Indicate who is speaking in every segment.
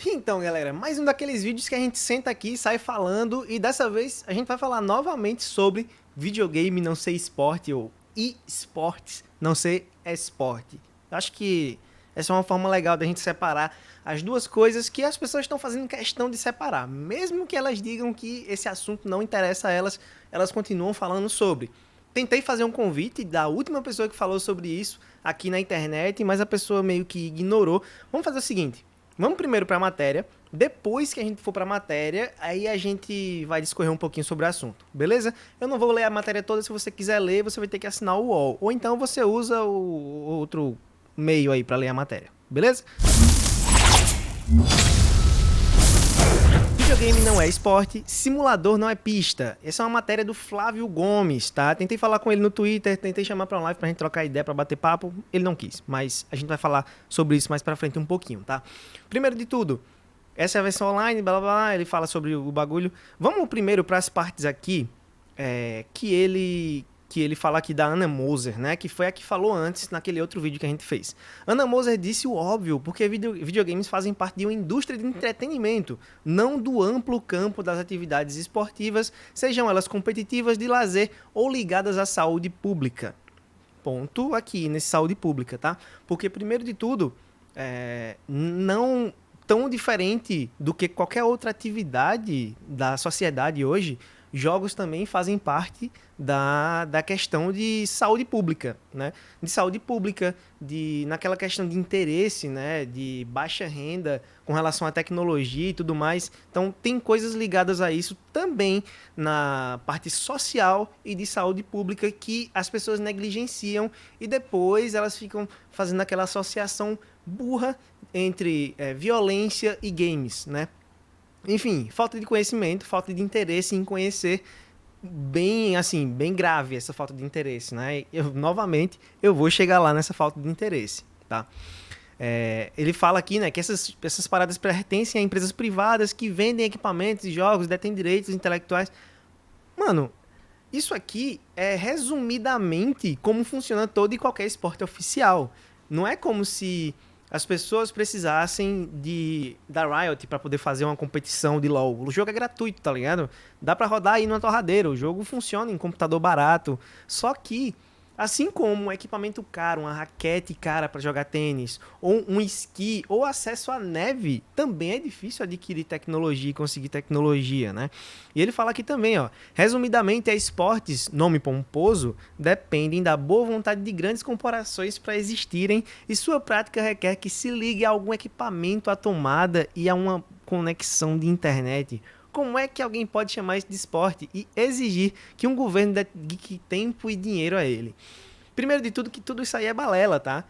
Speaker 1: Então, galera, mais um daqueles vídeos que a gente senta aqui e sai falando, e dessa vez a gente vai falar novamente sobre videogame não ser esporte ou esportes não ser esporte. Eu acho que essa é uma forma legal da gente separar as duas coisas que as pessoas estão fazendo questão de separar. Mesmo que elas digam que esse assunto não interessa a elas, elas continuam falando sobre. Tentei fazer um convite da última pessoa que falou sobre isso aqui na internet, mas a pessoa meio que ignorou. Vamos fazer o seguinte: vamos primeiro para a matéria, depois que a gente for para a matéria, aí a gente vai discorrer um pouquinho sobre o assunto, beleza? Eu não vou ler a matéria toda, se você quiser ler, você vai ter que assinar o UOL, ou então você usa o outro meio aí para ler a matéria, beleza? Videogame não é esporte, simulador não é pista. Essa é uma matéria do Flávio Gomes, tá? Tentei falar com ele no Twitter, tentei chamar pra uma live pra gente trocar ideia, pra bater papo. Ele não quis, mas a gente vai falar sobre isso mais pra frente um pouquinho, tá? Primeiro de tudo, essa é a versão online, blá blá blá, ele fala sobre o bagulho. Vamos primeiro pras partes aqui que ele fala aqui da Ana Moser, né? Que foi a que falou antes naquele outro vídeo que a gente fez. Ana Moser disse o óbvio, porque videogames fazem parte de uma indústria de entretenimento, não do amplo campo das atividades esportivas, sejam elas competitivas, de lazer ou ligadas à saúde pública. Ponto aqui nesse saúde pública, tá? Porque, primeiro de tudo, não tão diferente do que qualquer outra atividade da sociedade hoje, jogos também fazem parte da questão de saúde pública, né? De saúde pública, naquela questão de interesse, né? De baixa renda com relação à tecnologia e tudo mais. Então, tem coisas ligadas a isso também na parte social e de saúde pública que as pessoas negligenciam e depois elas ficam fazendo aquela associação burra entre violência e games, né? Enfim, falta de conhecimento, falta de interesse em conhecer, bem assim, bem grave essa falta de interesse, né? Novamente, eu vou chegar lá nessa falta de interesse, tá? Ele fala aqui, né, que essas paradas pertencem a empresas privadas que vendem equipamentos e jogos, detêm direitos intelectuais. Mano, isso aqui é resumidamente como funciona todo e qualquer esporte oficial. Não é como se as pessoas precisassem da Riot para poder fazer uma competição de LoL. O jogo é gratuito, tá ligado? Dá para rodar aí numa torradeira. O jogo funciona em computador barato. Só que, assim como um equipamento caro, uma raquete cara para jogar tênis, ou um esqui, ou acesso à neve, também é difícil adquirir tecnologia e conseguir tecnologia, né? E ele fala aqui também, ó, resumidamente, esportes, nome pomposo, dependem da boa vontade de grandes corporações para existirem e sua prática requer que se ligue a algum equipamento, à tomada e a uma conexão de internet. Como é que alguém pode chamar isso de esporte e exigir que um governo dedique tempo e dinheiro a ele? Primeiro de tudo, que tudo isso aí é balela, tá?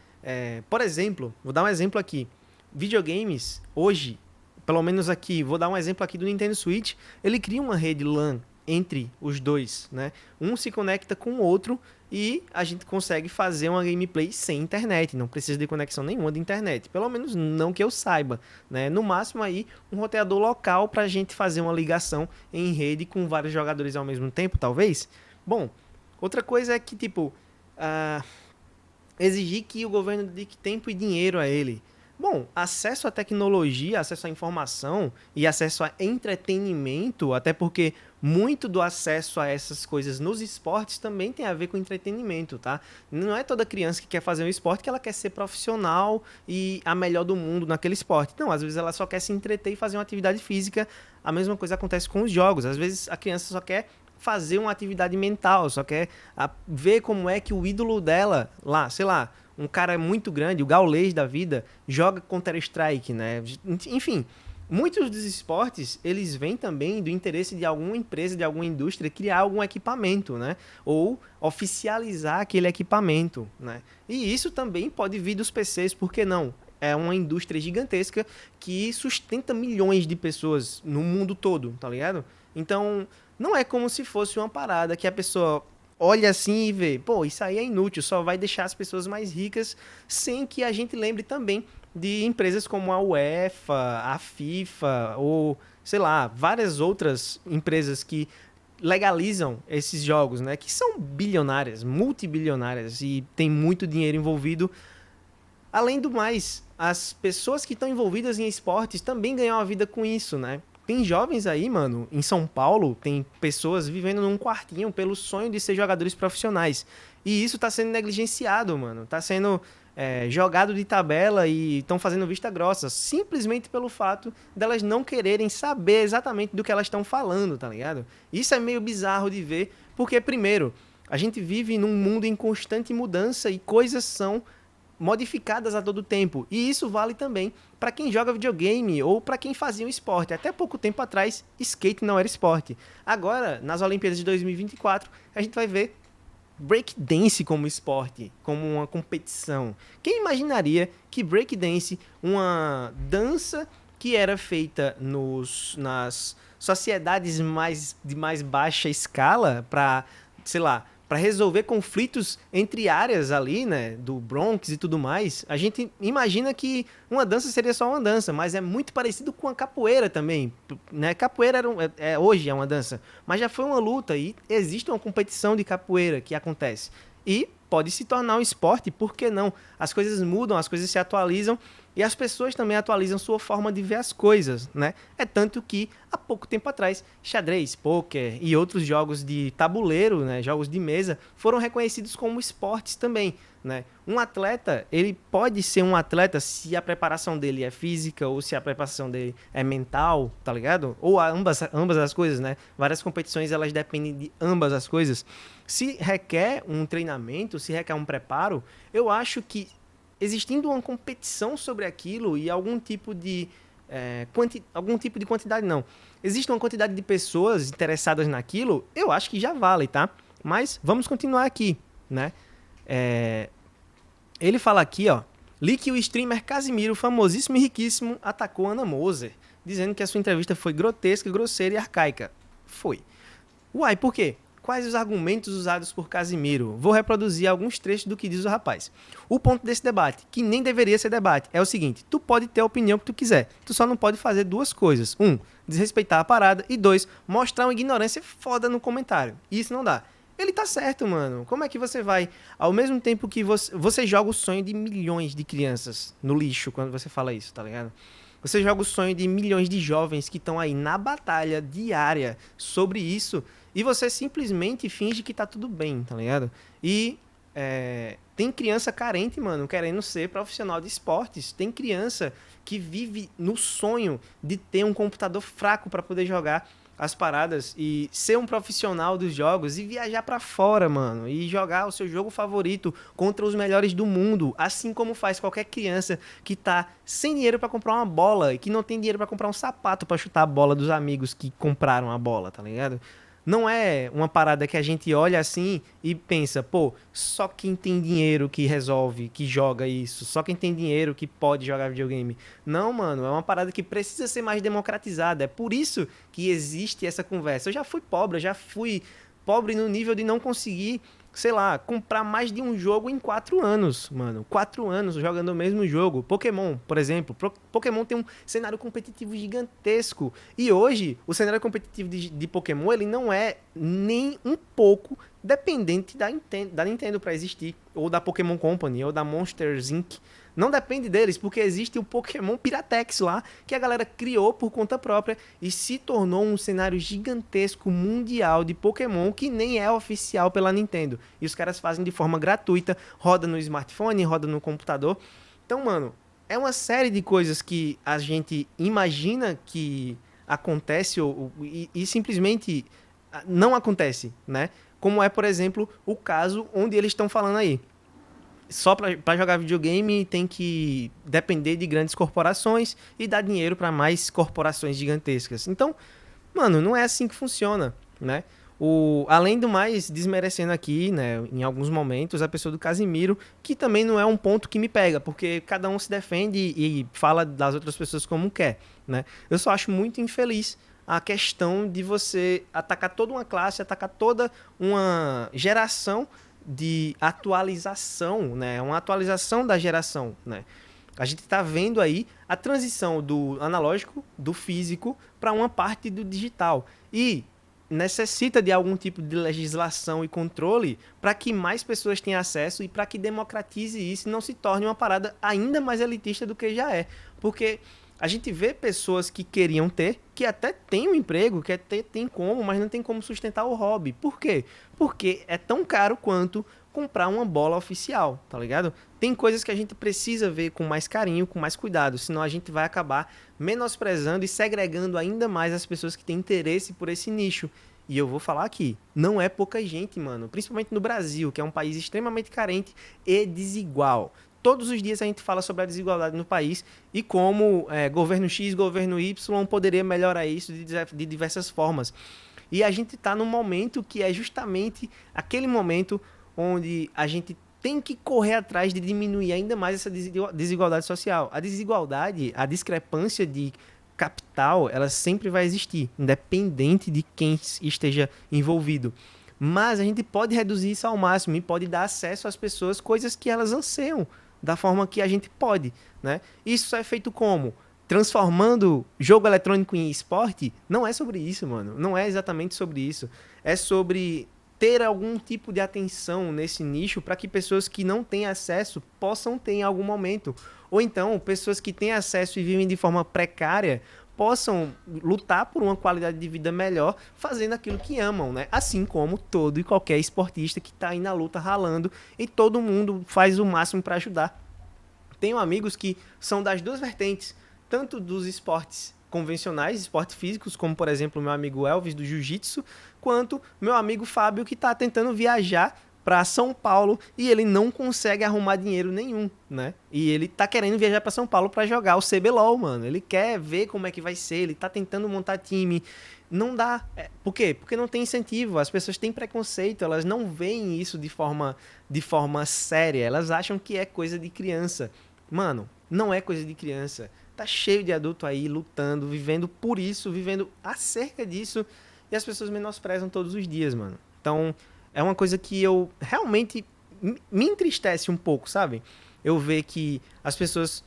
Speaker 1: Por exemplo, vou dar um exemplo aqui. Videogames, hoje, pelo menos aqui, vou dar um exemplo aqui do Nintendo Switch, ele cria uma rede LAN entre os dois, né? Um se conecta com o outro e a gente consegue fazer uma gameplay sem internet, não precisa de conexão nenhuma de internet, pelo menos não que eu saiba, né? No máximo aí um roteador local para a gente fazer uma ligação em rede com vários jogadores ao mesmo tempo, talvez. Bom, outra coisa é que tipo uh, exigir que o governo dedique tempo e dinheiro a ele. Bom, acesso à tecnologia, acesso à informação e acesso a entretenimento, até porque muito do acesso a essas coisas nos esportes também tem a ver com entretenimento, tá? Não é toda criança que quer fazer um esporte que ela quer ser profissional e a melhor do mundo naquele esporte. Não, às vezes ela só quer se entreter e fazer uma atividade física. A mesma coisa acontece com os jogos. Às vezes a criança só quer fazer uma atividade mental, só quer ver como é que o ídolo dela, lá, sei lá, um cara muito grande, o Gaules da vida, joga Counter-Strike, né? Enfim, muitos dos esportes, eles vêm também do interesse de alguma empresa, de alguma indústria criar algum equipamento, né? Ou oficializar aquele equipamento, né? E isso também pode vir dos PCs, por que não? É uma indústria gigantesca que sustenta milhões de pessoas no mundo todo, tá ligado? Então, não é como se fosse uma parada que a pessoa olha assim e vê, pô, isso aí é inútil, só vai deixar as pessoas mais ricas, sem que a gente lembre também de empresas como a UEFA, a FIFA, ou, sei lá, várias outras empresas que legalizam esses jogos, né, que são bilionárias, multibilionárias e tem muito dinheiro envolvido Além do mais, as pessoas que estão envolvidas em esportes também ganham a vida com isso, né? Tem jovens aí, mano, em São Paulo, tem pessoas vivendo num quartinho pelo sonho de ser jogadores profissionais. E isso tá sendo negligenciado, mano. Tá sendo jogado de tabela e estão fazendo vista grossa, simplesmente pelo fato delas não quererem saber exatamente do que elas estão falando, tá ligado? Isso é meio bizarro de ver, porque, primeiro, a gente vive num mundo em constante mudança e coisas são modificadas a todo tempo. E isso vale também para quem joga videogame ou para quem fazia um esporte. Até pouco tempo atrás, skate não era esporte. Agora, nas Olimpíadas de 2024, a gente vai ver breakdance como esporte, como uma competição. Quem imaginaria que breakdance, uma dança que era feita nas sociedades de mais baixa escala para, sei lá, para resolver conflitos entre áreas ali, né, do Bronx e tudo mais, a gente imagina que uma dança seria só uma dança, mas é muito parecido com a capoeira também, né? Capoeira hoje é uma dança, mas já foi uma luta e existe uma competição de capoeira que acontece. E pode se tornar um esporte, por que não? As coisas mudam, as coisas se atualizam e as pessoas também atualizam sua forma de ver as coisas, né? É tanto que, há pouco tempo atrás, xadrez, pôquer e outros jogos de tabuleiro, né, jogos de mesa, foram reconhecidos como esportes também, né? Um atleta, ele pode ser um atleta se a preparação dele é física ou se a preparação dele é mental, tá ligado? Ou ambas as coisas, né? Várias competições, elas dependem de ambas as coisas. Se requer um treinamento, se requer um preparo, eu acho que existindo uma competição sobre aquilo e algum tipo de quantidade, não. Existe uma quantidade de pessoas interessadas naquilo, eu acho que já vale, tá? Mas vamos continuar aqui, né? Ele fala aqui, ó, li que o streamer Casimiro, famosíssimo e riquíssimo, atacou Ana Moser, dizendo que a sua entrevista foi grotesca, grosseira e arcaica. Foi. Uai, por quê? Quais os argumentos usados por Casimiro? Vou reproduzir alguns trechos do que diz o rapaz. O ponto desse debate, que nem deveria ser debate, é o seguinte: tu pode ter a opinião que tu quiser, tu só não pode fazer duas coisas. Um, desrespeitar a parada, e dois, mostrar uma ignorância foda no comentário. Isso não dá. Ele tá certo, mano. Como é que você vai, ao mesmo tempo que você joga o sonho de milhões de crianças no lixo quando você fala isso, tá ligado? Você joga o sonho de milhões de jovens que estão aí na batalha diária sobre isso e você simplesmente finge que tá tudo bem, tá ligado? E tem criança carente, mano, querendo ser profissional de esportes. Tem criança que vive no sonho de ter um computador fraco para poder jogar as paradas e ser um profissional dos jogos e viajar pra fora, mano, e jogar o seu jogo favorito contra os melhores do mundo, assim como faz qualquer criança que tá sem dinheiro pra comprar uma bola e que não tem dinheiro pra comprar um sapato pra chutar a bola dos amigos que compraram a bola, tá ligado? Não é uma parada que a gente olha assim e pensa, pô, só quem tem dinheiro que resolve, que joga isso, só quem tem dinheiro que pode jogar videogame. Não, mano, é uma parada que precisa ser mais democratizada. É por isso que existe essa conversa. Eu já fui pobre, eu já fui pobre no nível de não conseguir, sei lá, comprar mais de um jogo em 4 anos, mano. 4 anos jogando o mesmo jogo. Pokémon, por exemplo. Pokémon tem um cenário competitivo gigantesco. E hoje, o cenário competitivo de Pokémon, ele não é nem um pouco dependente da Nintendo para existir. Ou da Pokémon Company, ou da Monsters Inc. Não depende deles, porque existe o Pokémon Piratex lá, que a galera criou por conta própria e se tornou um cenário gigantesco mundial de Pokémon que nem é oficial pela Nintendo. E os caras fazem de forma gratuita, roda no smartphone, roda no computador. Então, mano, é uma série de coisas que a gente imagina que acontece e simplesmente não acontece, né? Como é, por exemplo, o caso onde eles estão falando aí. Só para jogar videogame tem que depender de grandes corporações e dar dinheiro para mais corporações gigantescas. Então, mano, não é assim que funciona, né? Além do mais, desmerecendo aqui, né, em alguns momentos, a pessoa do Casimiro, que também não é um ponto que me pega, porque cada um se defende e fala das outras pessoas como quer, né? Eu só acho muito infeliz a questão de você atacar toda uma classe, atacar toda uma geração de atualização, né? Uma atualização da geração, né? A gente está vendo aí a transição do analógico, do físico, para uma parte do digital. E necessita de algum tipo de legislação e controle para que mais pessoas tenham acesso e para que democratize isso e não se torne uma parada ainda mais elitista do que já é. Porque a gente vê pessoas que queriam ter, que até tem um emprego, que até tem como, mas não tem como sustentar o hobby. Por quê? Porque é tão caro quanto comprar uma bola oficial, tá ligado? Tem coisas que a gente precisa ver com mais carinho, com mais cuidado, senão a gente vai acabar menosprezando e segregando ainda mais as pessoas que têm interesse por esse nicho. E eu vou falar aqui, não é pouca gente, mano, principalmente no Brasil, que é um país extremamente carente e desigual. Todos os dias a gente fala sobre a desigualdade no país e como governo X, governo Y poderia melhorar isso de diversas formas. E a gente está num momento que é justamente aquele momento onde a gente tem que correr atrás de diminuir ainda mais essa desigualdade social. A desigualdade, a discrepância de capital, ela sempre vai existir, independente de quem esteja envolvido. Mas a gente pode reduzir isso ao máximo e pode dar acesso às pessoas, coisas que elas anseiam, da forma que a gente pode, né? Isso é feito como? Transformando jogo eletrônico em esporte? Não é sobre isso, mano. Não é exatamente sobre isso. É sobre ter algum tipo de atenção nesse nicho para que pessoas que não têm acesso possam ter em algum momento. Ou então, pessoas que têm acesso e vivem de forma precária possam lutar por uma qualidade de vida melhor fazendo aquilo que amam, né? Assim como todo e qualquer esportista que está aí na luta ralando e todo mundo faz o máximo para ajudar. Tenho amigos que são das duas vertentes, tanto dos esportes convencionais, esportes físicos, como por exemplo o meu amigo Elvis do Jiu-Jitsu, quanto meu amigo Fábio que está tentando viajar para São Paulo e ele não consegue arrumar dinheiro nenhum, né? E ele tá querendo viajar para São Paulo para jogar o CBLOL, mano. Ele quer ver como é que vai ser, ele tá tentando montar time. Não dá. Por quê? Porque não tem incentivo. As pessoas têm preconceito, elas não veem isso de forma séria. Elas acham que é coisa de criança. Mano, não é coisa de criança. Tá cheio de adulto aí lutando, vivendo por isso, vivendo acerca disso, e as pessoas menosprezam todos os dias, mano. Então, é uma coisa que eu realmente me entristece um pouco, sabe? Eu ver que as pessoas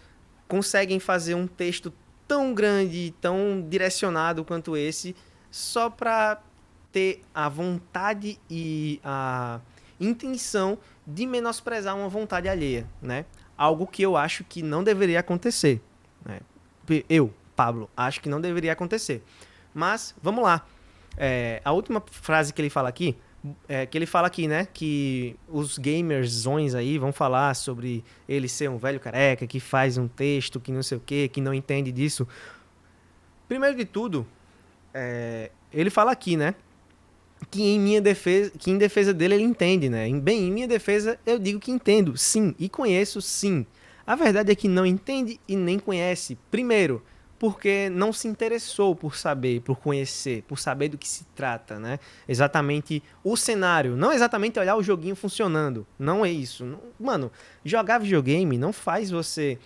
Speaker 1: conseguem fazer um texto tão grande, tão direcionado quanto esse, só pra ter a vontade e a intenção de menosprezar uma vontade alheia, né? Algo que eu acho que não deveria acontecer, né? Eu, Pablo, acho que não deveria acontecer. Mas, vamos lá. A última frase que ele fala aqui, né, que os gamerzões aí vão falar sobre ele ser um velho careca, que faz um texto, que não sei o quê, que não entende disso. Primeiro de tudo, ele fala aqui, né, que em defesa dele ele entende, né? Bem, em minha defesa eu digo que entendo, sim, e conheço, sim. A verdade é que não entende e nem conhece. Primeiro, porque não se interessou por saber, por conhecer, por saber do que se trata, né? Exatamente o cenário, não exatamente olhar o joguinho funcionando. Não é isso. Mano, jogar videogame não faz você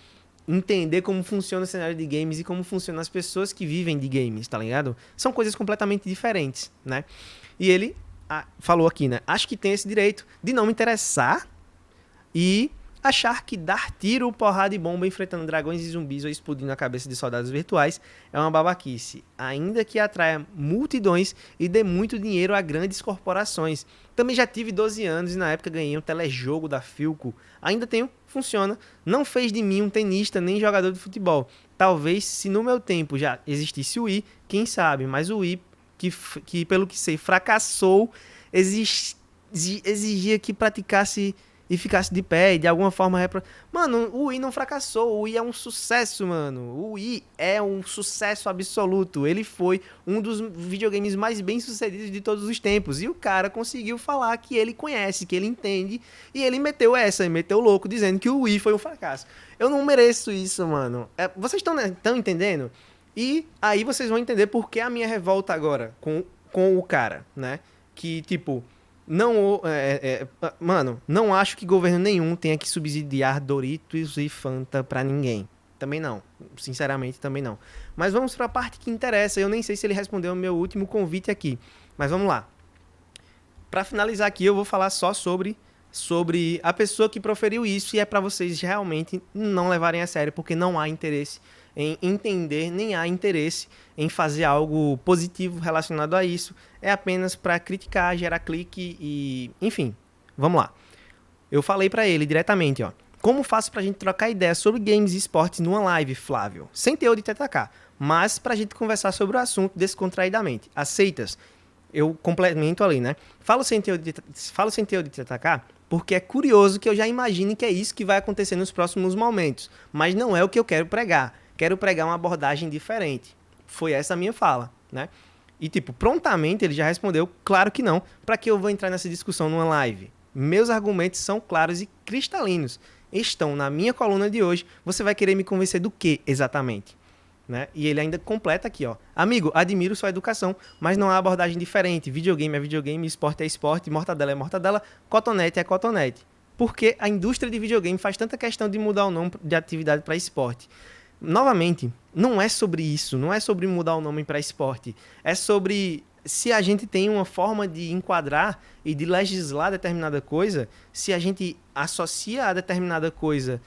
Speaker 1: entender como funciona o cenário de games e como funcionam as pessoas que vivem de games, tá ligado? São coisas completamente diferentes, né? E ele falou aqui, né? Acho que tem esse direito de não me interessar e achar que dar tiro, porrada e bomba enfrentando dragões e zumbis ou explodindo a cabeça de soldados virtuais é uma babaquice, ainda que atraia multidões e dê muito dinheiro a grandes corporações. Também já tive 12 anos e na época ganhei um telejogo da Philco. Ainda tenho, funciona. Não fez de mim um tenista nem jogador de futebol. Talvez se no meu tempo já existisse o Wii, quem sabe, mas o Wii, que pelo que sei, fracassou, exigia que praticasse e ficasse de pé e de alguma forma... Mano, o Wii não fracassou, o Wii é um sucesso, mano. O Wii é um sucesso absoluto. Ele foi um dos videogames mais bem sucedidos de todos os tempos. E o cara conseguiu falar que ele conhece, que ele entende. E ele meteu o louco, dizendo que o Wii foi um fracasso. Eu não mereço isso, mano. Vocês estão entendendo? E aí vocês vão entender por que a minha revolta agora com o cara, né? Que, tipo... Mano, não acho que governo nenhum tenha que subsidiar Doritos e Fanta pra ninguém. Também não. Sinceramente, também não. Mas vamos pra parte que interessa. Eu nem sei se ele respondeu o meu último convite aqui. Mas vamos lá. Pra finalizar aqui, eu vou falar só sobre a pessoa que proferiu isso. E é pra vocês realmente não levarem a sério, porque não há interesse em entender, nem há interesse em fazer algo positivo relacionado a isso. É apenas para criticar, gerar clique e... Enfim, vamos lá. Eu falei para ele diretamente, ó. Como faço pra gente trocar ideias sobre games e esportes numa live, Flávio? Sem teor de TTK, mas pra gente conversar sobre o assunto descontraidamente. Aceitas? Eu complemento ali, né? Falo sem teor de TTK porque é curioso que eu já imagine que é isso que vai acontecer nos próximos momentos. Mas não é o que eu quero pregar. Quero pregar uma abordagem diferente. Foi essa a minha fala, né? E, tipo, prontamente ele já respondeu, claro que não. Pra que eu vou entrar nessa discussão numa live? Meus argumentos são claros e cristalinos. Estão na minha coluna de hoje. Você vai querer me convencer do que exatamente? Né? E ele ainda completa aqui, ó. Amigo, admiro sua educação, mas não há abordagem diferente. Videogame é videogame, esporte é esporte, mortadela é mortadela, cotonete é cotonete. Porque a indústria de videogame faz tanta questão de mudar o nome de atividade para esporte? Novamente, não é sobre isso, não é sobre mudar o nome para esporte. É sobre se a gente tem uma forma de enquadrar e de legislar determinada coisa, se a gente associa a determinada coisa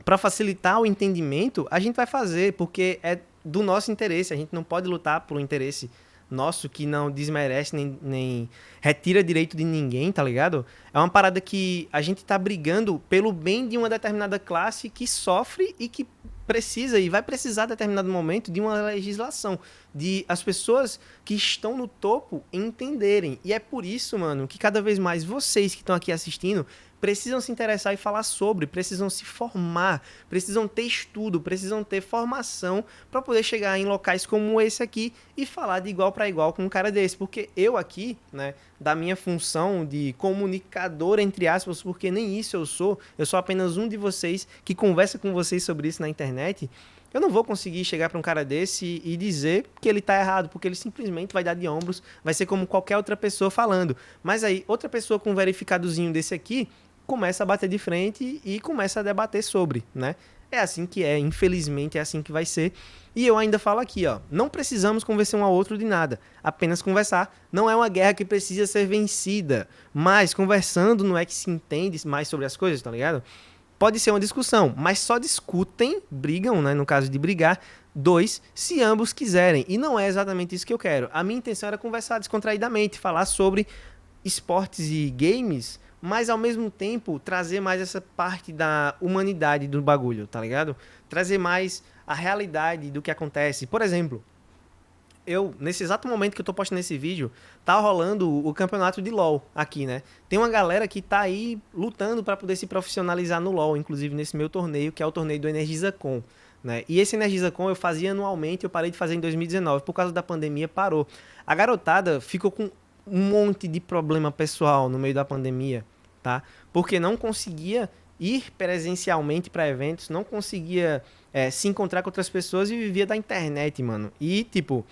Speaker 1: para facilitar o entendimento, a gente vai fazer, porque é do nosso interesse. A gente não pode lutar pelo interesse nosso que não desmerece nem retira direito de ninguém, tá ligado? É uma parada que a gente tá brigando pelo bem de uma determinada classe que sofre e que precisa e vai precisar, em determinado momento, de uma legislação, de as pessoas que estão no topo entenderem. E é por isso, mano, que cada vez mais vocês que estão aqui assistindo precisam se interessar e falar sobre, precisam se formar, precisam ter estudo, precisam ter formação para poder chegar em locais como esse aqui e falar de igual para igual com um cara desse. Porque eu aqui, né, da minha função de comunicador, entre aspas, porque nem isso eu sou apenas um de vocês que conversa com vocês sobre isso na internet. Eu não vou conseguir chegar para um cara desse e dizer que ele tá errado, porque ele simplesmente vai dar de ombros, vai ser como qualquer outra pessoa falando. Mas aí, outra pessoa com um verificadozinho desse aqui começa a bater de frente e começa a debater sobre, né? É assim que é, infelizmente é assim que vai ser. E eu ainda falo aqui, ó, não precisamos convencer um ao outro de nada, apenas conversar. Não é uma guerra que precisa ser vencida, mas conversando não é que se entende mais sobre as coisas, tá ligado? Pode ser uma discussão, mas só discutem, brigam, né, no caso de brigar, dois, se ambos quiserem. E não é exatamente isso que eu quero. A minha intenção era conversar descontraidamente, falar sobre esportes e games, mas ao mesmo tempo trazer mais essa parte da humanidade do bagulho, tá ligado? Trazer mais a realidade do que acontece. Por exemplo, nesse exato momento que eu tô postando esse vídeo, tá rolando o campeonato de LoL aqui, né? Tem uma galera que tá aí lutando para poder se profissionalizar no LoL, inclusive nesse meu torneio, que é o torneio do EnergizaCon, né? E esse EnergizaCon eu fazia anualmente, eu parei de fazer em 2019, por causa da pandemia parou. A garotada ficou com um monte de problema pessoal no meio da pandemia, tá? Porque não conseguia ir presencialmente para eventos, não conseguia se encontrar com outras pessoas e vivia da internet, mano. E, tipo,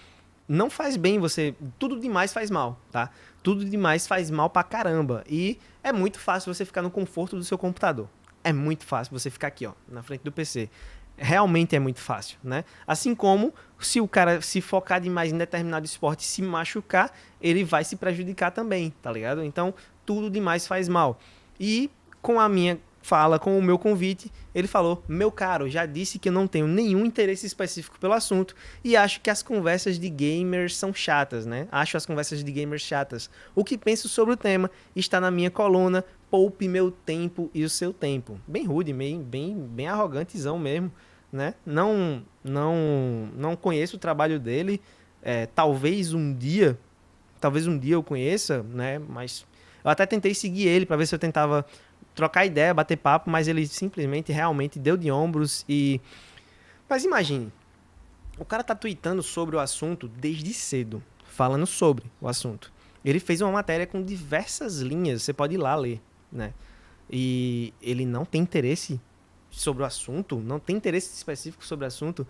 Speaker 1: não faz bem você... Tudo demais faz mal, tá? Tudo demais faz mal pra caramba. E é muito fácil você ficar no conforto do seu computador. É muito fácil você ficar aqui, ó, na frente do PC. Realmente é muito fácil, né? Assim como se o cara se focar demais em determinado esporte e se machucar, ele vai se prejudicar também, tá ligado? Então, tudo demais faz mal. E com a minha fala, com o meu convite, ele falou: meu caro, já disse que eu não tenho nenhum interesse específico pelo assunto e acho que as conversas de gamers são chatas, né? Acho as conversas de gamers chatas. O que penso sobre o tema está na minha coluna Poupe Meu Tempo e o Seu Tempo. Bem rude, bem arrogantezão mesmo, né? Não conheço o trabalho dele. Talvez um dia eu conheça, né? Mas eu até tentei seguir ele para ver se eu tentava trocar ideia, bater papo, mas ele simplesmente realmente deu de ombros e... Mas imagine, o cara tá tweetando sobre o assunto desde cedo, falando sobre o assunto. Ele fez uma matéria com diversas linhas, você pode ir lá ler, né? E ele não tem interesse sobre o assunto, não tem interesse específico sobre o assunto.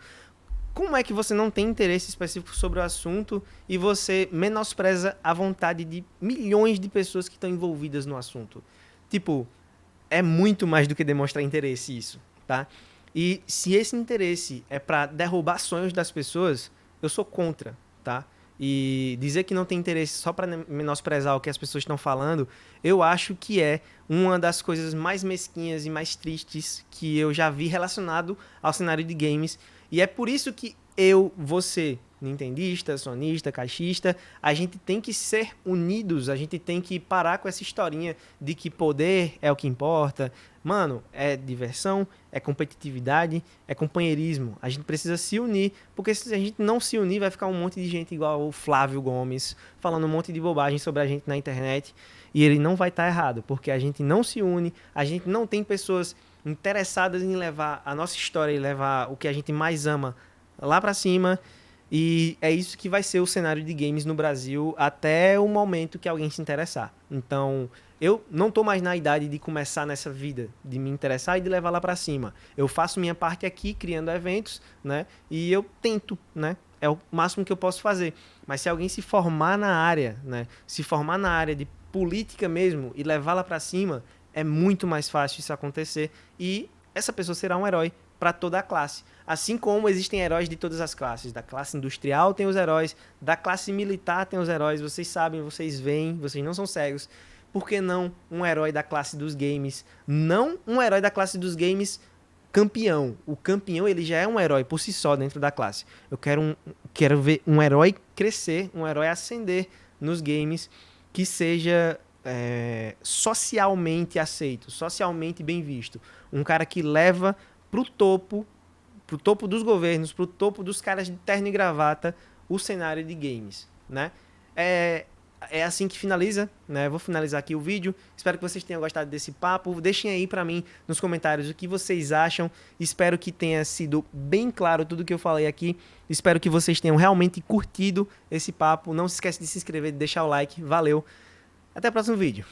Speaker 1: Como é que você não tem interesse específico sobre o assunto e você menospreza a vontade de milhões de pessoas que estão envolvidas no assunto? Tipo, é muito mais do que demonstrar interesse isso, tá? E se esse interesse é pra derrubar sonhos das pessoas, eu sou contra, tá? E dizer que não tem interesse só para menosprezar o que as pessoas estão falando, eu acho que é uma das coisas mais mesquinhas e mais tristes que eu já vi relacionado ao cenário de games. E é por isso que você, nintendista, sonista, caixista, a gente tem que ser unidos, a gente tem que parar com essa historinha de que poder é o que importa. Mano, é diversão, é competitividade, é companheirismo. A gente precisa se unir, porque se a gente não se unir, vai ficar um monte de gente igual o Flávio Gomes, falando um monte de bobagem sobre a gente na internet, e ele não vai estar errado, porque a gente não se une, a gente não tem pessoas interessadas em levar a nossa história e levar o que a gente mais ama lá pra cima. E é isso que vai ser o cenário de games no Brasil até o momento que alguém se interessar. Então, eu não tô mais na idade de começar nessa vida, de me interessar e de levar lá pra cima. Eu faço minha parte aqui, criando eventos, né? E eu tento, né? É o máximo que eu posso fazer. Mas se alguém se formar na área, né? Se formar na área de política mesmo e levá-la pra cima, é muito mais fácil isso acontecer. E essa pessoa será um herói para toda a classe. Assim como existem heróis de todas as classes. Da classe industrial tem os heróis, da classe militar tem os heróis. Vocês sabem, vocês veem, vocês não são cegos. Por que não um herói da classe dos games? Não um herói da classe dos games campeão. O campeão, ele já é um herói por si só dentro da classe. Eu quero ver um herói crescer, um herói ascender nos games que seja socialmente aceito, socialmente bem visto. Um cara que leva pro topo dos governos, pro topo dos caras de terno e gravata, o cenário de games, né? É assim que finaliza, né? Vou finalizar aqui o vídeo. Espero que vocês tenham gostado desse papo. Deixem aí pra mim nos comentários o que vocês acham. Espero que tenha sido bem claro tudo que eu falei aqui. Espero que vocês tenham realmente curtido esse papo. Não se esqueça de se inscrever, de deixar o like. Valeu. Até o próximo vídeo.